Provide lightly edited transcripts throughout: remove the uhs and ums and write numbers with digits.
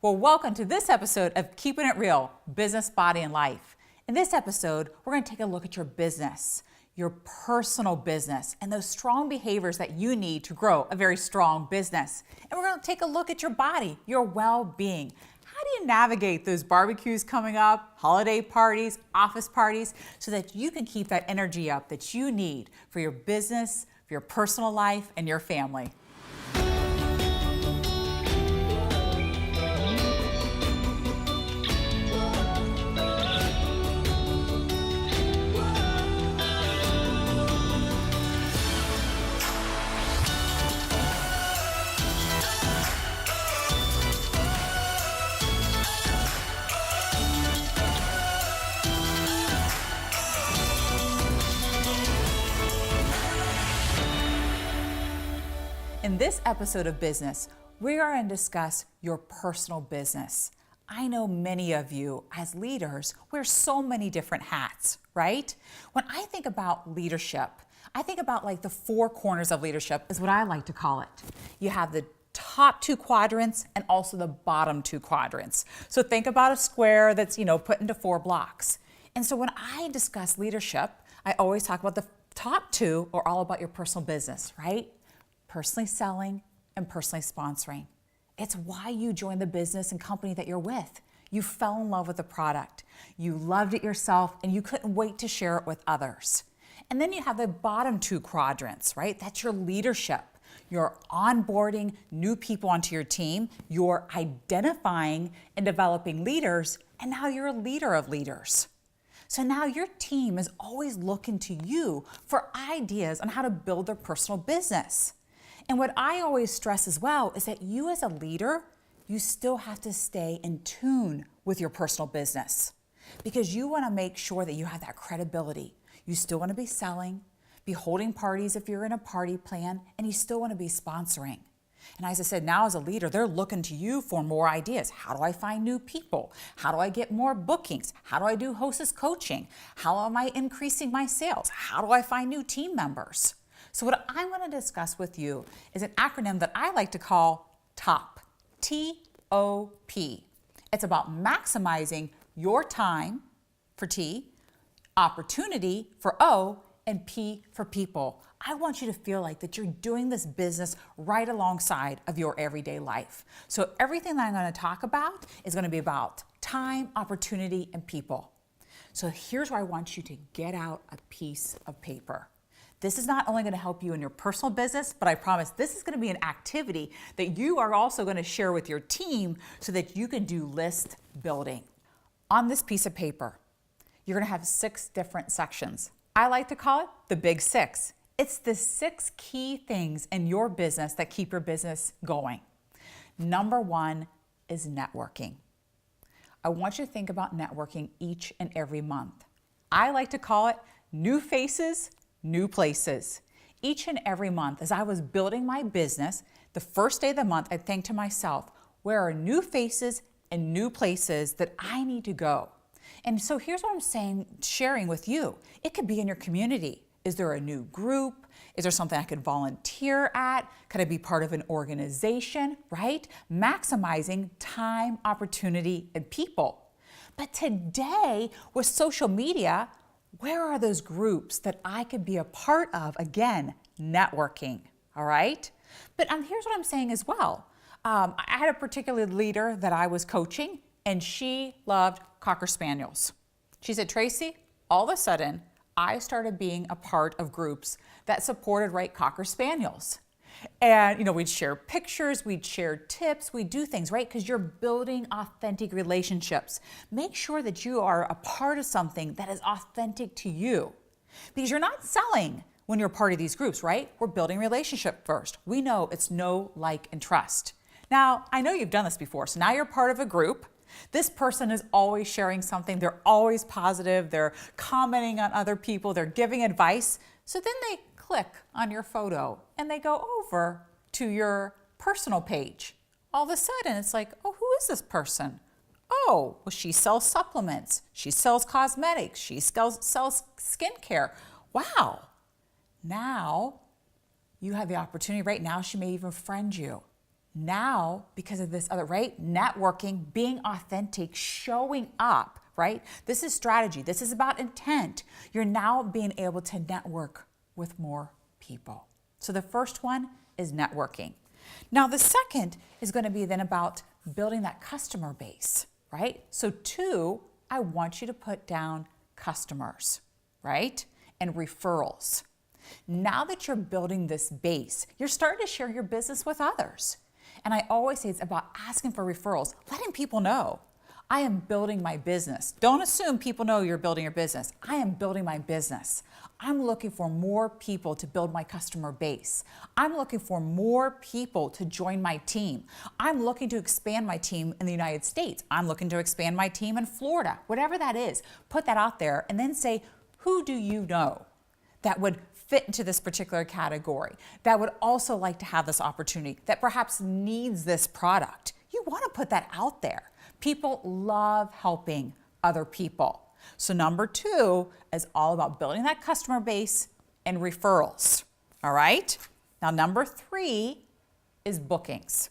Well, welcome to this episode of Keepin It Real Business, Body, and Life. In this episode, we're going to take a look at your business, your personal business, and those strong behaviors that you need to grow a very strong business. And we're going to take a look at your body, your well-being. How do you navigate those barbecues coming up, holiday parties, office parties, so that you can keep that energy up that you need for your business, for your personal life, and your family? In this episode of Business, we are going to discuss your personal business. I know many of you as leaders wear so many different hats, right? When I think about leadership, I think about like the four corners of leadership is what I like to call it. You have the top two quadrants and also the bottom two quadrants. So think about a square that's, put into four blocks. And so when I discuss leadership, I always talk about the top two are all about your personal business, right? Personally selling and personally sponsoring. It's why you joined the business and company that you're with. You fell in love with the product. You loved it yourself and you couldn't wait to share it with others. And then you have the bottom two quadrants, right? That's your leadership. You're onboarding new people onto your team. You're identifying and developing leaders. And now you're a leader of leaders. So now your team is always looking to you for ideas on how to build their personal business. And what I always stress as well is that you as a leader, you still have to stay in tune with your personal business because you want to make sure that you have that credibility. You still want to be selling, be holding parties if you're in a party plan, and you still want to be sponsoring. And as I said, now as a leader, they're looking to you for more ideas. How do I find new people? How do I get more bookings? How do I do hostess coaching? How am I increasing my sales? How do I find new team members? So what I want to discuss with you is an acronym that I like to call TOP, T-O-P. It's about maximizing your time for T, opportunity for O, and P for people. I want you to feel like that you're doing this business right alongside of your everyday life. So everything that I'm going to talk about is going to be about time, opportunity, and people. So here's where I want you to get out a piece of paper. This is not only going to help you in your personal business, but I promise this is going to be an activity that you are also going to share with your team so that you can do list building. On this piece of paper, you're going to have 6 different sections. I like to call it the Big 6. It's the 6 key things in your business that keep your business going. Number 1 is networking. I want you to think about networking each and every month. I like to call it new faces, new places. Each and every month, as I was building my business, the first day of the month, I think to myself, where are new faces and new places that I need to go? And so here's what I'm sharing with you. It could be in your community. Is there a new group? Is there something I could volunteer at? Could I be part of an organization, right? Maximizing time, opportunity, and people. But today, with social media, where are those groups that I could be a part of? Again, networking, all right? But here's what I'm saying as well. I had a particular leader that I was coaching, and she loved Cocker Spaniels. She said, Tracey, all of a sudden, I started being a part of groups that supported, right, Cocker Spaniels. And, we'd share pictures, we'd share tips, we'd do things, right? Because you're building authentic relationships. Make sure that you are a part of something that is authentic to you. Because you're not selling when you're part of these groups, right? We're building relationship first. We know it's know, like, and trust. Now, I know you've done this before, so now you're part of a group. This person is always sharing something. They're always positive. They're commenting on other people. They're giving advice. So then they click on your photo and they go over to your personal page. All of a sudden, it's like, oh, who is this person? Oh, well, she sells supplements. She sells cosmetics. She sells skincare. Wow. Now you have the opportunity right now. She may even friend you. Now, because of this other, right? Networking, being authentic, showing up, right? This is strategy. This is about intent. You're now being able to network with more people. So the first one is networking. Now, the second is going to be then about building that customer base, right? So 2, I want you to put down customers, right? And referrals. Now that you're building this base, you're starting to share your business with others. And I always say it's about asking for referrals, letting people know, I am building my business. Don't assume people know you're building your business. I am building my business. I'm looking for more people to build my customer base. I'm looking for more people to join my team. I'm looking to expand my team in the United States. I'm looking to expand my team in Florida. Whatever that is, put that out there and then say, who do you know that would fit into this particular category, that would also like to have this opportunity, that perhaps needs this product? You want to put that out there. People love helping other people. So number 2 is all about building that customer base and referrals. All right? Now number 3 is bookings.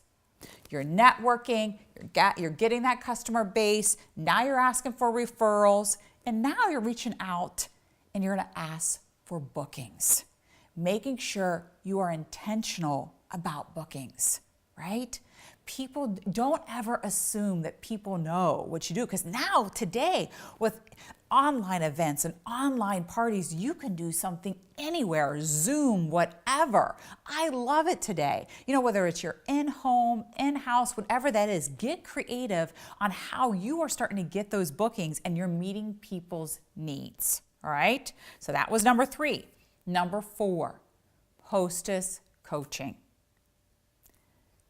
You're networking, you're getting that customer base, now you're asking for referrals, and now you're reaching out and you're going to ask for bookings. Making sure you are intentional about bookings, right? People don't ever assume that people know what you do, because now today with online events and online parties, you can do something anywhere, Zoom, whatever. I love it today. You know, whether it's your in-home, in-house, whatever that is, get creative on how you are starting to get those bookings and you're meeting people's needs. All right? So that was number 3. Number 4, hostess coaching.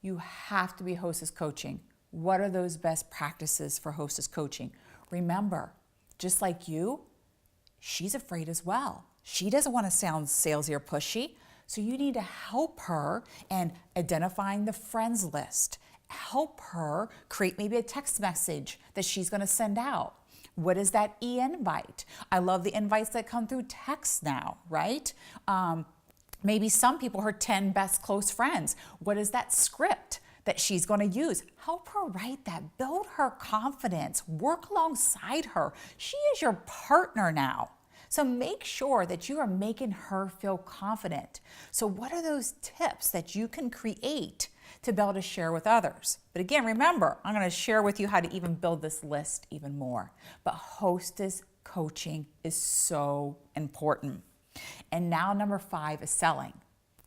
You have to be hostess coaching. What are those best practices for hostess coaching? Remember, just like you, she's afraid as well. She doesn't want to sound salesy or pushy. So you need to help her in identifying the friends list. Help her create maybe a text message that she's going to send out. What is that e-invite? I love the invites that come through text now, right? Maybe some people, her 10 best close friends. What is that script that she's going to use? Help her write that. Build her confidence. Work alongside her. She is your partner now. So make sure that you are making her feel confident. So what are those tips that you can create to be able to share with others? But again, remember, I'm going to share with you how to even build this list even more. But hostess coaching is so important. And now number 5 is selling.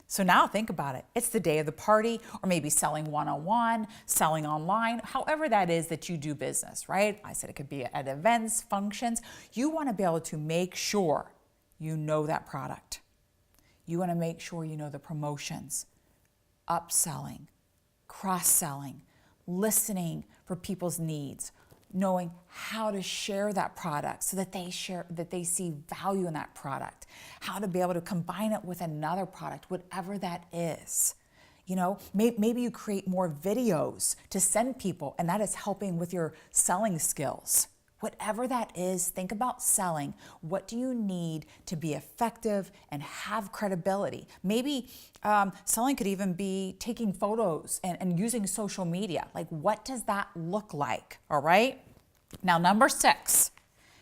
So now think about it. It's the day of the party, or maybe selling one-on-one, selling online, however that is that you do business, right? I said it could be at events, functions. You want to be able to make sure you know that product. You want to make sure you know the promotions, upselling, cross-selling, listening for people's needs, knowing how to share that product so that they see value in that product, how to be able to combine it with another product, whatever that is. You know, maybe you create more videos to send people, and that is helping with your selling skills. Whatever that is, think about selling. What do you need to be effective and have credibility? Maybe selling could even be taking photos and using social media. Like, what does that look like? All right. Now, number 6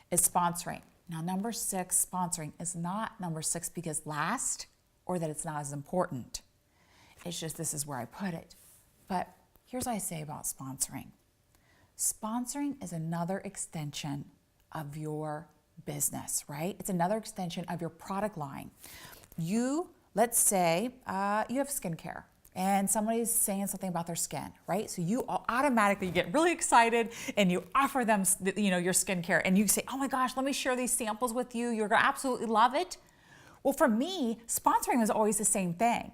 is sponsoring. Now, number 6, sponsoring is not number 6 because last or that it's not as important. It's just this is where I put it. But here's what I say about sponsoring. Sponsoring is another extension of your business, right? It's another extension of your product line. Let's say you have skincare and somebody's saying something about their skin, right? So you automatically get really excited and you offer them, your skincare, and you say, oh my gosh, let me share these samples with you. You're gonna absolutely love it. Well, for me, sponsoring is always the same thing.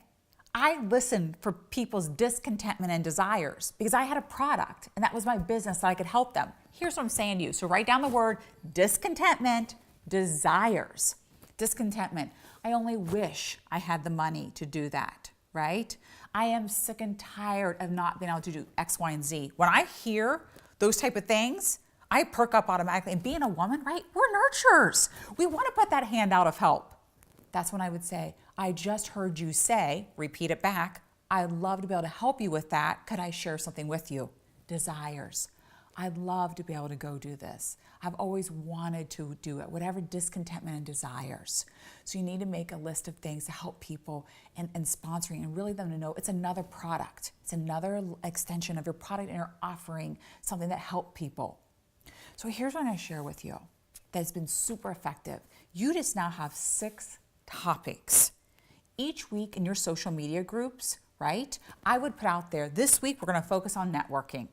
I listened for people's discontentment and desires because I had a product and that was my business, so I could help them. Here's what I'm saying to you. So write down the word discontentment, desires. Discontentment. I only wish I had the money to do that, right? I am sick and tired of not being able to do X, Y, and Z. When I hear those type of things, I perk up automatically. And being a woman, right, we're nurturers. We want to put that hand out of help. That's when I would say, I just heard you say, repeat it back, I'd love to be able to help you with that. Could I share something with you? Desires. I'd love to be able to go do this. I've always wanted to do it, whatever discontentment and desires. So you need to make a list of things to help people and sponsoring and really them to know it's another product. It's another extension of your product and you're offering something that helps people. So here's what I'm going to share with you that's been super effective. You just now have 6 topics. Each week in your social media groups, right? I would put out there, this week we're going to focus on networking.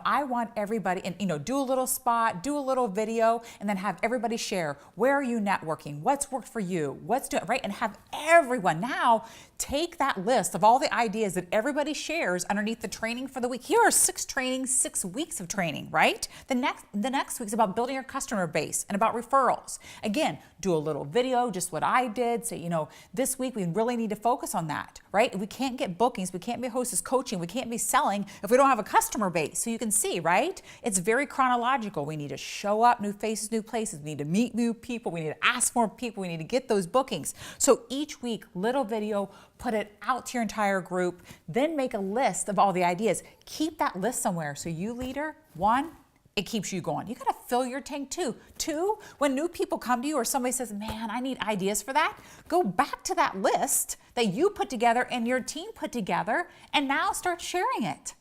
I want everybody, and do a little spot, do a little video, and then have everybody share, where are you networking? What's worked for you? What's doing, right? And have everyone now take that list of all the ideas that everybody shares underneath the training for the week. Here are 6 trainings, 6 weeks of training, right? The next week's about building your customer base and about referrals. Again, do a little video, just what I did. Say, this week we really need to focus on that, right? We can't get bookings. We can't be hostess coaching. We can't be selling if we don't have a customer base. So you can see, right? It's very chronological. We need to show up, new faces, new places. We need to meet new people. We need to ask more people. We need to get those bookings. So each week, little video, put it out to your entire group, then make a list of all the ideas. Keep that list somewhere. So you leader, 1, it keeps you going. You got to fill your tank too. 2, when new people come to you or somebody says, man, I need ideas for that, go back to that list that you put together and your team put together and now start sharing it.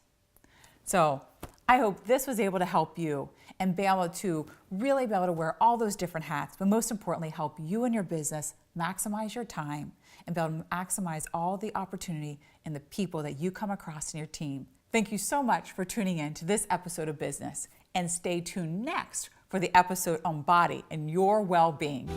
So I hope this was able to help you and be able to really be able to wear all those different hats, but most importantly, help you and your business maximize your time and be able to maximize all the opportunity and the people that you come across in your team. Thank you so much for tuning in to this episode of Business, and stay tuned next for the episode on body and your well-being.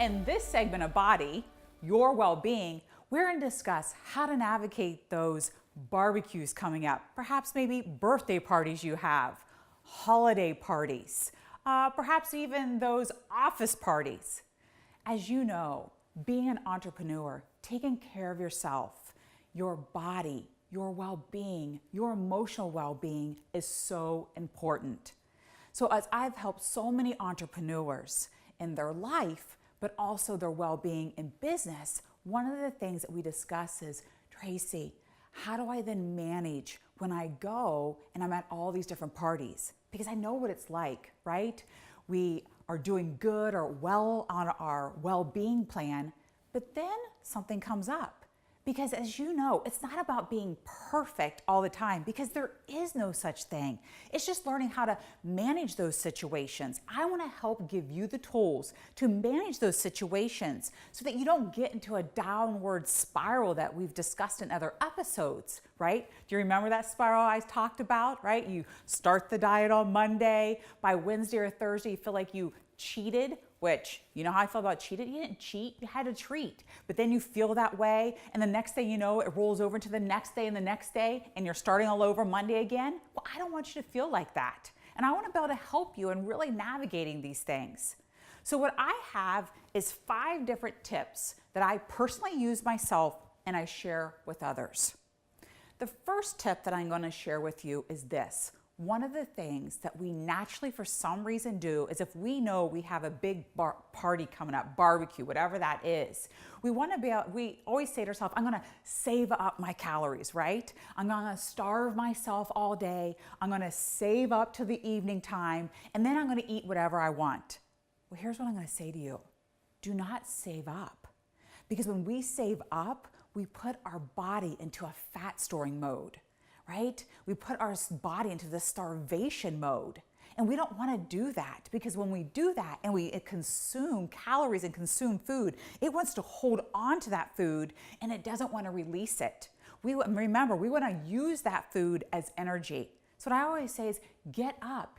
In this segment of Body, Your Well-Being, we're going to discuss how to navigate those barbecues coming up, perhaps maybe birthday parties you have, holiday parties, perhaps even those office parties. As you know, being an entrepreneur, taking care of yourself, your body, your well-being, your emotional well-being is so important. So as I've helped so many entrepreneurs in their life, but also their well-being in business, one of the things that we discuss is, Tracey, how do I then manage when I go and I'm at all these different parties? Because I know what it's like, right? We are doing good or well on our well-being plan, but then something comes up. Because as you know, it's not about being perfect all the time, because there is no such thing. It's just learning how to manage those situations. I want to help give you the tools to manage those situations so that you don't get into a downward spiral that we've discussed in other episodes, right? Do you remember that spiral I talked about, right? You start the diet on Monday, by Wednesday or Thursday, you feel like you cheated, which, you know how I feel about cheated? You didn't cheat, you had to treat. But then you feel that way, and the next thing you know, it rolls over into the next day and the next day, and you're starting all over Monday again. Well, I don't want you to feel like that. And I want to be able to help you in really navigating these things. So what I have is 5 different tips that I personally use myself and I share with others. The first tip that I'm going to share with you is this. One of the things that we naturally, for some reason, do is if we know we have a big party coming up, barbecue, whatever that is, we always say to ourselves, I'm going to save up my calories, right? I'm going to starve myself all day. I'm going to save up to the evening time, and then I'm going to eat whatever I want. Well, here's what I'm going to say to you. Do not save up. Because when we save up, we put our body into a fat storing mode. Right? We put our body into the starvation mode. And we don't want to do that, because when we do that and we consume calories and consume food, it wants to hold on to that food and it doesn't want to release it. Remember, we want to use that food as energy. So what I always say is get up,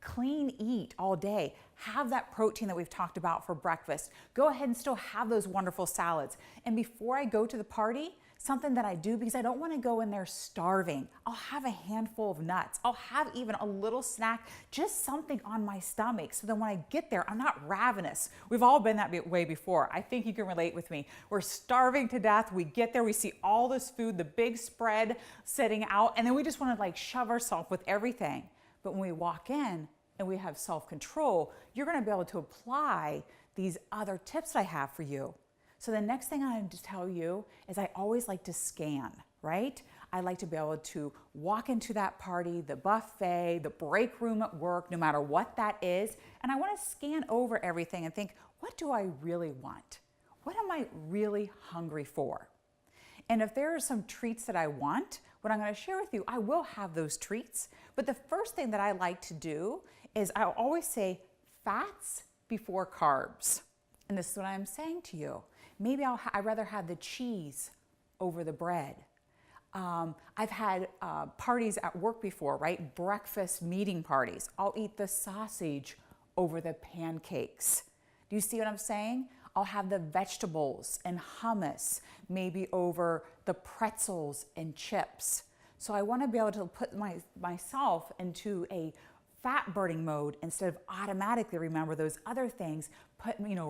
clean eat all day, have that protein that we've talked about for breakfast. Go ahead and still have those wonderful salads. And before I go to the party, something that I do, because I don't want to go in there starving, I'll have a handful of nuts. I'll have even a little snack, just something on my stomach, so then when I get there, I'm not ravenous. We've all been that way before. I think you can relate with me. We're starving to death. We get there, we see all this food, the big spread sitting out, and then we just want to shove ourselves with everything. But when we walk in and we have self-control, you're going to be able to apply these other tips that I have for you. So the next thing I have to tell you is I always like to scan, right? I like to be able to walk into that party, the buffet, the break room at work, no matter what that is, and I want to scan over everything and think, what do I really want? What am I really hungry for? And if there are some treats that I want, what I'm going to share with you, I will have those treats. But the first thing that I like to do is I'll always say fats before carbs. And this is what I'm saying to you. Maybe I'd rather have the cheese over the bread. I've had parties at work before, right? Breakfast meeting parties. I'll eat the sausage over the pancakes. Do you see what I'm saying? I'll have the vegetables and hummus maybe over the pretzels and chips. So I want to be able to put myself into a fat burning mode instead of automatically remember those other things,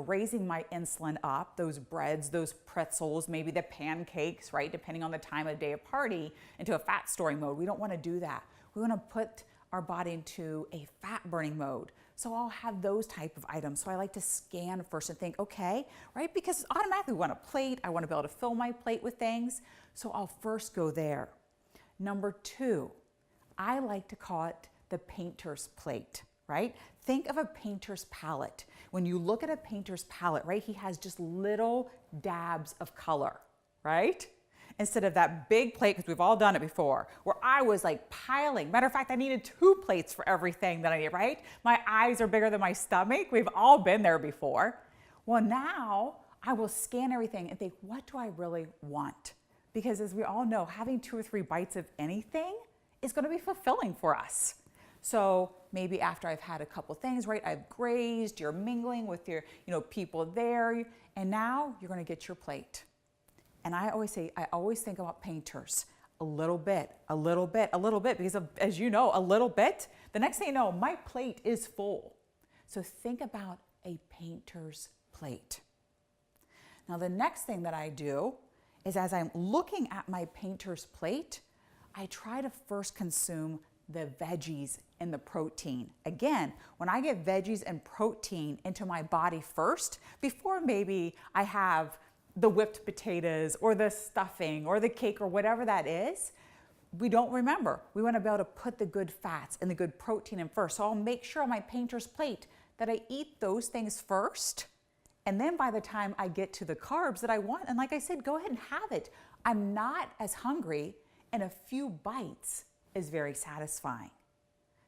raising my insulin up, those breads, those pretzels, maybe the pancakes, right? Depending on the time of day of party, into a fat storing mode. We don't want to do that. We want to put our body into a fat burning mode. So I'll have those type of items. So I like to scan first and think, okay, right? Because automatically we want a plate. I want to be able to fill my plate with things. So I'll first go there. Number 2, I like to call it the painter's plate, right? Think of a painter's palette. When you look at a painter's palette, right, he has just little dabs of color, right? Instead of that big plate, because we've all done it before, where I was like piling. Matter of fact, I needed 2 plates for everything that I need, right? My eyes are bigger than my stomach. We've all been there before. Well, now I will scan everything and think, what do I really want? Because as we all know, having 2 or 3 bites of anything is going to be fulfilling for us. So maybe after I've had a couple things, right? I've grazed, you're mingling with your, people there, and now you're going to get your plate. And I always think about painters, a little bit, because as you know, a little bit, the next thing you know, my plate is full. So think about a painter's plate. Now, the next thing that I do is as I'm looking at my painter's plate, I try to first consume the veggies and the protein. Again, when I get veggies and protein into my body first, before maybe I have the whipped potatoes or the stuffing or the cake or whatever that is, we don't remember. We want to be able to put the good fats and the good protein in first. So I'll make sure on my painter's plate that I eat those things first. And then by the time I get to the carbs that I want, and like I said, go ahead and have it. I'm not as hungry, and a few bites is very satisfying.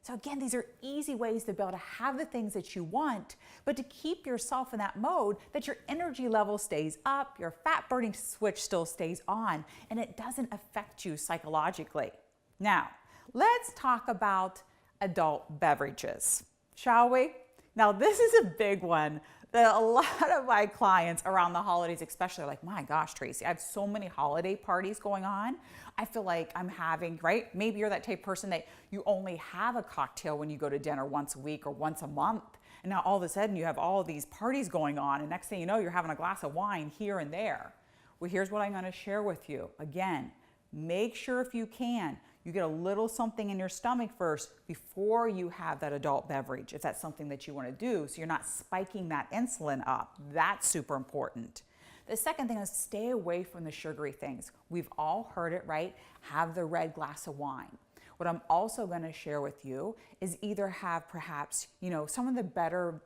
So again, these are easy ways to be able to have the things that you want, but to keep yourself in that mode that your energy level stays up, your fat burning switch still stays on, and it doesn't affect you psychologically. Now, let's talk about adult beverages, shall we? Now, this is a big one that a lot of my clients around the holidays especially are like, my gosh, Tracey, I have so many holiday parties going on. I feel like I'm having, right? Maybe you're that type of person that you only have a cocktail when you go to dinner once a week or once a month. And now all of a sudden you have all these parties going on, and next thing you know, you're having a glass of wine here and there. Well, here's what I'm going to share with you. Again, make sure if you can, you get a little something in your stomach first before you have that adult beverage, if that's something that you want to do, so you're not spiking that insulin up. That's super important. The second thing is stay away from the sugary things. We've all heard it, right? Have the red glass of wine. What I'm also going to share with you is either have perhaps, some of the better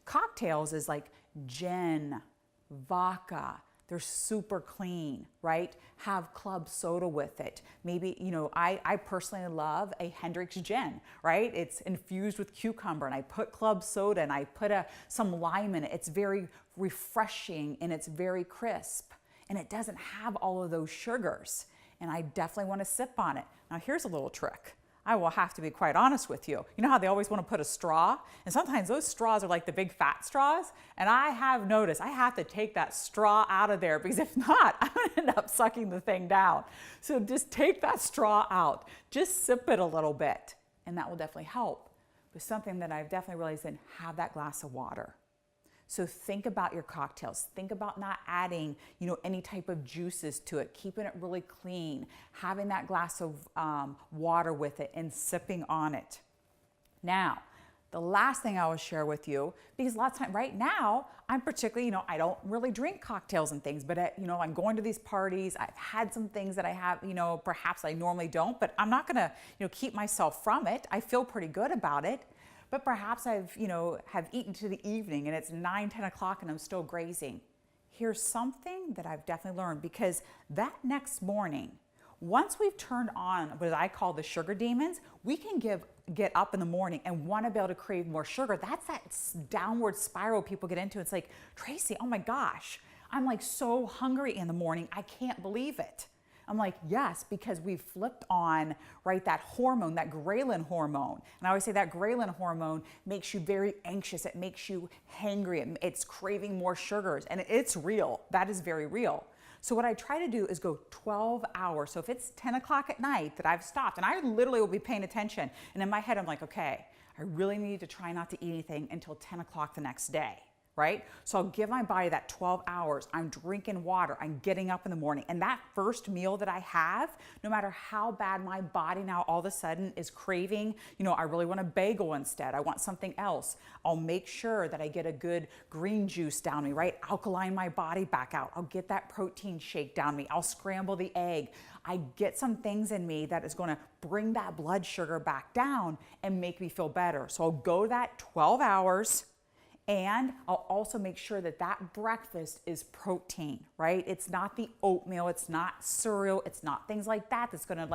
cocktails is like gin, vodka. They're super clean, right? Have club soda with it. Maybe, I personally love a Hendrick's gin, right? It's infused with cucumber, and I put club soda and I put some lime in it. It's very refreshing and it's very crisp, and it doesn't have all of those sugars. And I definitely want to sip on it. Now, here's a little trick. I will have to be quite honest with you. You know how they always want to put a straw? And sometimes those straws are like the big fat straws. And I have noticed I have to take that straw out of there, because if not, I'm going to end up sucking the thing down. So just take that straw out. Just sip it a little bit, and that will definitely help. But something that I've definitely realized is have that glass of water. So think about your cocktails. Think about not adding, any type of juices to it, keeping it really clean, having that glass of water with it and sipping on it. Now, The last thing I will share with you, because a lot of time right now, I'm particularly, I don't really drink cocktails and things, but I'm going to these parties. I've had some things that I have, perhaps I normally don't, but I'm not gonna, keep myself from it. I feel pretty good about it, but perhaps I've, have eaten to the evening and it's 9, 10 o'clock and I'm still grazing. Here's something that I've definitely learned, because that next morning, once we've turned on what I call the sugar demons, we can get up in the morning and want to be able to crave more sugar. That's that downward spiral people get into. It's like, Tracey, oh my gosh, I'm like so hungry in the morning. I can't believe it. I'm like, yes, because we've flipped on, right, that hormone, that ghrelin hormone. And I always say that ghrelin hormone makes you very anxious. It makes you hangry. It's craving more sugars. And it's real. That is very real. So what I try to do is go 12 hours. So if it's 10 o'clock at night that I've stopped, and I literally will be paying attention, and in my head I'm like, okay, I really need to try not to eat anything until 10 o'clock the next day, right? So I'll give my body that 12 hours. I'm drinking water. I'm getting up in the morning. And that first meal that I have, no matter how bad my body now all of a sudden is craving, I really want a bagel instead. I want something else. I'll make sure that I get a good green juice down me, right? Alkaline my body back out. I'll get that protein shake down me. I'll scramble the egg. I get some things in me that is going to bring that blood sugar back down and make me feel better. So I'll go that 12 hours. And I'll also make sure that that breakfast is protein, right? It's not the oatmeal, it's not cereal, it's not things like that that's gonna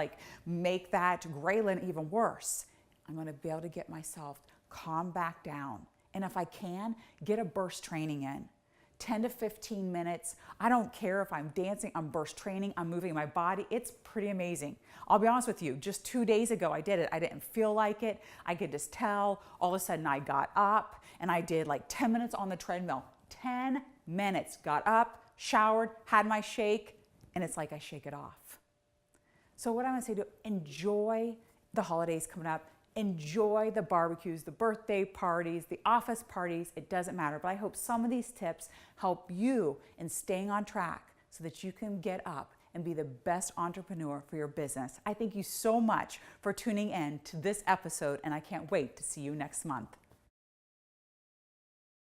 make that ghrelin even worse. I'm gonna be able to get myself calm back down. And if I can, get a burst training in. 10 to 15 minutes. I don't care if I'm dancing, I'm burst training, I'm moving my body. It's pretty amazing. I'll be honest with you, just 2 days ago I did it. I didn't feel like it. I could just tell. All of a sudden I got up and I did like 10 minutes on the treadmill. 10 minutes, got up, showered, had my shake, and it's like I shake it off. So what I'm gonna say to enjoy the holidays coming up. Enjoy the barbecues, the birthday parties, the office parties, it doesn't matter. But I hope some of these tips help you in staying on track so that you can get up and be the best entrepreneur for your business. I thank you so much for tuning in to this episode, and I can't wait to see you next month.